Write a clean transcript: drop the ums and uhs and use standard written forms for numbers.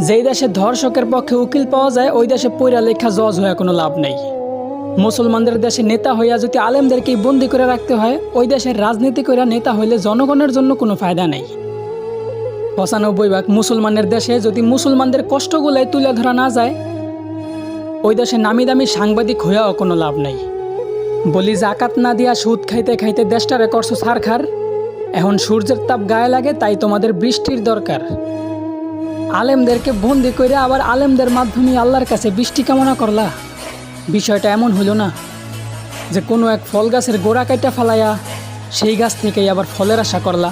যেই দেশে ধর্ষকের পক্ষে উকিল পাওয়া যায় ওই দেশে পইরা লেখা জজ হয়ে কোনো লাভ নেই। মুসলমানদের দেশে নেতা হইয়া যদি আলেমদেরকেই বন্দি করে রাখতে হয়, ওই দেশের রাজনীতি কইরা নেতা হইলে জনগণের জন্য কোনো ফায়দা নেই। ৯৫ ভাগ মুসলমানের দেশে যদি মুসলমানদের কষ্টগুলাই তুলে ধরা না যায়, ওই দেশে নামি দামি সাংবাদিক হইয়াও কোনো লাভ নেই। বলি জাকাত না দিয়া সুদ খাইতে খাইতে দেশটারে করছো ছারখার। এখন সূর্যের তাপ গায়ে লাগে তাই তোমাদের বৃষ্টির দরকার। আলেমদেরকে বন্দি করে আবার আলেমদের মাধ্যমে আল্লাহর কাছে বৃষ্টি কামনা করলা। বিষয়টা এমন হইল না যে কোনো এক ফল গাছের গোড়া কাইটা ফালাইয়া সেই গাছ থেকেই আবার ফলের আশা করলা।